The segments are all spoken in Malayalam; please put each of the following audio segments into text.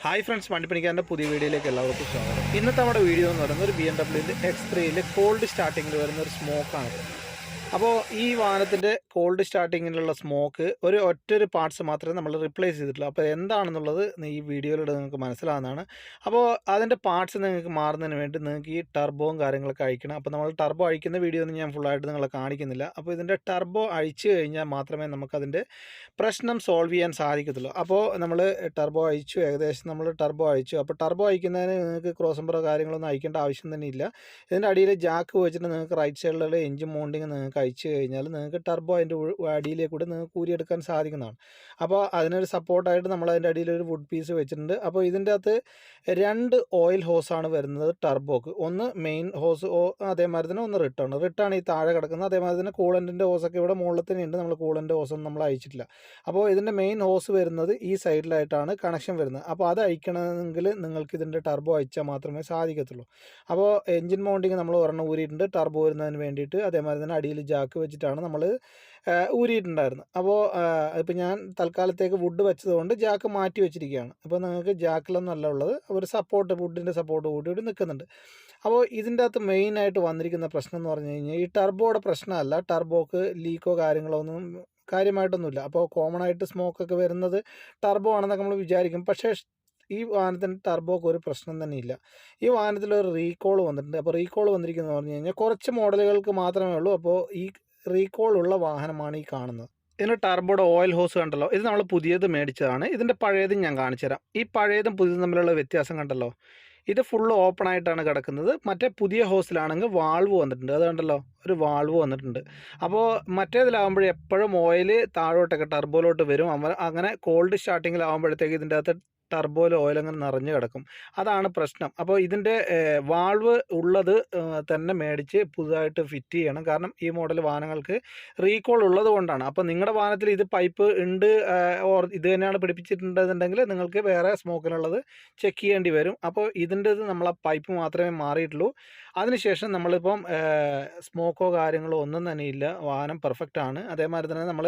ഹായ് ഫ്രണ്ട്സ്, വണ്ടിപ്പണിക്കാരൻ്റെ പുതിയ വീഡിയോയിലേക്ക് എല്ലാവർക്കും സ്വാഗതം. ഇന്നത്തെ നമ്മുടെ വീഡിയോ എന്ന് പറയുന്നത് ഒരു BMW X3 കോൾഡ് സ്റ്റാർട്ടിങ്ങിൽ വരുന്ന ഒരു സ്മോക്കാണ്. അപ്പോൾ ഈ വാഹനത്തിൻ്റെ കോൾഡ് സ്റ്റാർട്ടിങ്ങിലുള്ള സ്മോക്ക് ഒറ്റൊരു പാർട്സ് മാത്രമേ നമ്മൾ റിപ്ലേസ് ചെയ്തിട്ടുള്ളൂ. അപ്പോൾ എന്താണെന്നുള്ളത് ഈ വീഡിയോയിലൂടെ നിങ്ങൾക്ക് മനസ്സിലാവുന്നതാണ്. അപ്പോൾ അതിൻ്റെ പാർട്സ് നിങ്ങൾക്ക് മാറുന്നതിന് വേണ്ടി നിങ്ങൾക്ക് ഈ ടർബോയും കാര്യങ്ങളൊക്കെ അഴിക്കണം. അപ്പോൾ നമ്മൾ ടർബോ അഴിക്കുന്ന വീഡിയോ ഒന്നും ഞാൻ ഫുള്ളായിട്ട് നിങ്ങളെ കാണിക്കുന്നില്ല. അപ്പോൾ ഇതിൻ്റെ ടർബോ അഴിച്ചു കഴിഞ്ഞാൽ മാത്രമേ നമുക്കതിൻ്റെ പ്രശ്നം സോൾവ് ചെയ്യാൻ സാധിക്കത്തുള്ളൂ. അപ്പോൾ നമ്മൾ ടർബോ അഴിച്ചു, ഏകദേശം നമ്മൾ ടർബോ അഴിച്ചു. അപ്പോൾ ടർബോ അഴിക്കുന്നതിന് നിങ്ങൾക്ക് ക്രോസ് നമ്പറോ കാര്യങ്ങളൊന്നും അഴിക്കേണ്ട ആവശ്യം തന്നെ ഇല്ല. ഇതിൻ്റെ അടിയിൽ ജാക്ക് വെച്ചിട്ട് നിങ്ങൾക്ക് റൈറ്റ് സൈഡിലുള്ള എഞ്ചിൻ മൗണ്ടിങ് നിങ്ങൾക്ക് അഴിച്ചു കഴിഞ്ഞാൽ നിങ്ങൾക്ക് ടർബോ അതിൻ്റെ അടിയിലേക്ക് കൂടെ നിങ്ങൾക്ക് ഊരിയെടുക്കാൻ സാധിക്കുന്നതാണ്. അപ്പോൾ അതിനൊരു സപ്പോർട്ടായിട്ട് നമ്മൾ അതിൻ്റെ അടിയിൽ ഒരു വുഡ് പീസ് വെച്ചിട്ടുണ്ട്. അപ്പോൾ ഇതിൻ്റെ അകത്ത് 2 ഓയിൽ ഹോസാണ് വരുന്നത് ടർബോക്ക്. ഒന്ന് മെയിൻ ഹോസ്, അതേമാതിരി തന്നെ ഒന്ന് റിട്ടാണ് ഈ താഴെ കിടക്കുന്നത്. അതേമാതിരി തന്നെ കൂളൻറ്റിൻ്റെ ഹോസൊക്കെ ഇവിടെ മുകളിൽ തന്നെ ഉണ്ട്. നമ്മൾ കൂളൻ്റെ ഹോസൊന്നും നമ്മൾ അയച്ചിട്ടില്ല. അപ്പോൾ ഇതിൻ്റെ മെയിൻ ഹോസ് വരുന്നത് ഈ സൈഡിലായിട്ടാണ് കണക്ഷൻ വരുന്നത്. അപ്പോൾ അത് അയക്കണമെങ്കിൽ നിങ്ങൾക്ക് ഇതിൻ്റെ ടർബോ അയച്ചാൽ മാത്രമേ സാധിക്കത്തുള്ളൂ. അപ്പോൾ എഞ്ചിൻ മൗണ്ടിങ് നമ്മൾ ഒരെണ്ണം ഊരിയിട്ടുണ്ട് ടർബോ വരുന്നതിന് വേണ്ടിയിട്ട്. അതേമാതിരി തന്നെ അടിയിൽ ജാക്ക് വെച്ചിട്ടാണ് നമ്മൾ ഊരിയിട്ടുണ്ടായിരുന്നത്. അപ്പോൾ ഇപ്പോൾ ഞാൻ തൽക്കാലത്തേക്ക് വുഡ് വെച്ചതുകൊണ്ട് ജാക്ക് മാറ്റി വെച്ചിരിക്കുകയാണ്. അപ്പോൾ നിങ്ങൾക്ക് ജാക്കിലൊന്നും അല്ല ഉള്ളത്, ഒരു സപ്പോർട്ട്, വുഡിൻ്റെ സപ്പോർട്ട് കൂടി നിൽക്കുന്നുണ്ട്. അപ്പോൾ ഇതിൻ്റെ അകത്ത് മെയിനായിട്ട് വന്നിരിക്കുന്ന പ്രശ്നം എന്ന് പറഞ്ഞു കഴിഞ്ഞാൽ ഈ ടർബോയുടെ പ്രശ്നമല്ല. ടർബോക്ക് ലീക്കോ കാര്യങ്ങളോ ഒന്നും കാര്യമായിട്ടൊന്നുമില്ല. അപ്പോൾ കോമൺ ആയിട്ട് സ്മോക്കൊക്കെ വരുന്നത് ടർബോ ആണെന്നൊക്കെ നമ്മൾ വിചാരിക്കും. പക്ഷേ ഈ വാഹനത്തിന് ടർബോക്ക് ഒരു പ്രശ്നം തന്നെ ഇല്ല. ഈ വാഹനത്തിൽ ഒരു റീകോൾ വന്നിട്ടുണ്ട്. അപ്പോൾ റീകോൾ വന്നിരിക്കുന്നത് പറഞ്ഞു കഴിഞ്ഞാൽ കുറച്ച് മോഡലുകൾക്ക് മാത്രമേ ഉള്ളൂ. അപ്പോൾ ഈ റീകോൾ ഉള്ള വാഹനമാണ് ഈ കാണുന്നത്. ഇതിന് ടർബോയുടെ ഓയിൽ ഹോസ് കണ്ടല്ലോ, ഇത് നമ്മൾ പുതിയത് മേടിച്ചതാണ്. ഇതിൻ്റെ പഴയതും ഞാൻ കാണിച്ചു തരാം. ഈ പഴയതും പുതിയതും തമ്മിലുള്ള വ്യത്യാസം കണ്ടല്ലോ, ഇത് ഫുള്ള് ഓപ്പൺ ആയിട്ടാണ് കിടക്കുന്നത്. മറ്റേ പുതിയ ഹോസിലാണെങ്കിൽ വാൾവ് വന്നിട്ടുണ്ട്. അത് കണ്ടല്ലോ, ഒരു വാൾവ് വന്നിട്ടുണ്ട്. അപ്പോൾ മറ്റേതിലാകുമ്പോൾ എപ്പോഴും ഓയിൽ താഴോട്ടൊക്കെ ടർബോയിലോട്ട് വരും. അങ്ങനെ കോൾഡ് സ്റ്റാർട്ടിങ്ങിലാകുമ്പോഴത്തേക്ക് ഇതിൻ്റെ അകത്ത് ടർബോയിൽ ഓയിൽ അങ്ങനെ നിറഞ്ഞു കിടക്കും. അതാണ് പ്രശ്നം. അപ്പോൾ ഇതിൻ്റെ വാൾവ് ഉള്ളത് തന്നെ മേടിച്ച് പുതുതായിട്ട് ഫിറ്റ് ചെയ്യണം. കാരണം ഈ മോഡൽ വാഹനങ്ങൾക്ക് റീകോൾ ഉള്ളത് കൊണ്ടാണ്. അപ്പോൾ നിങ്ങളുടെ വാഹനത്തിൽ ഇത് പൈപ്പ് ഉണ്ട്, ഇത് തന്നെയാണ് പിടിപ്പിച്ചിട്ടുണ്ടെന്നുണ്ടെങ്കിൽ നിങ്ങൾക്ക് വേറെ സ്മോക്കിനുള്ളത് ചെക്ക് ചെയ്യേണ്ടി വരും. അപ്പോൾ ഇതിൻ്റെത് നമ്മൾ ആ പൈപ്പ് മാത്രമേ മാറിയിട്ടുള്ളൂ. അതിനുശേഷം നമ്മളിപ്പം സ്മോക്കോ കാര്യങ്ങളോ ഒന്നും തന്നെ ഇല്ല, വാഹനം പെർഫെക്റ്റ് ആണ്. അതേമാതിരി തന്നെ നമ്മൾ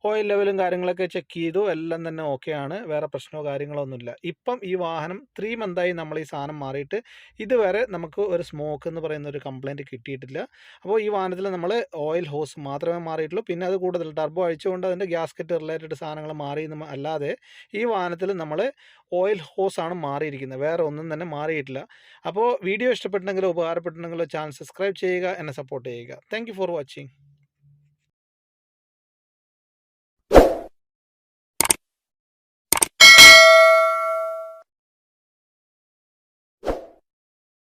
ഓയിൽ ലെവലും കാര്യങ്ങളൊക്കെ ചെക്ക് ചെയ്തു, എല്ലാം തന്നെ ഓക്കെയാണ്, വേറെ പ്രശ്നമോ കാര്യങ്ങളോ ഒന്നുമില്ല. ഇപ്പം ഈ വാഹനം 3 മന്തായി നമ്മൾ ഈ സാധനം മാറിയിട്ട് ഇതുവരെ നമുക്ക് ഒരു സ്മോക്ക് എന്ന് പറയുന്ന ഒരു കംപ്ലയിൻറ്റ് കിട്ടിയിട്ടില്ല. അപ്പോൾ ഈ വാഹനത്തിൽ നമ്മൾ ഓയിൽ ഹോസ് മാത്രമേ മാറിയിട്ടുള്ളൂ. പിന്നെ അത് കൂടുതൽ ടർബോ അഴിച്ചുകൊണ്ട് അതിൻ്റെ ഗ്യാസ്കറ്റ് റിലേറ്റഡ് സാധനങ്ങൾ മാറി അല്ലാതെ ഈ വാഹനത്തിൽ നമ്മൾ ഓയിൽ ഹോസാണ് മാറിയിരിക്കുന്നത്, വേറെ ഒന്നും തന്നെ മാറിയിട്ടില്ല. അപ്പോൾ വീഡിയോ ഇഷ്ടപ്പെട്ടെങ്കിലോ ഉപകാരപ്പെട്ടെങ്കിലോ ചാനൽ സബ്സ്ക്രൈബ് ചെയ്യുക, എന്നെ സപ്പോർട്ട് ചെയ്യുക. Thank you for watching.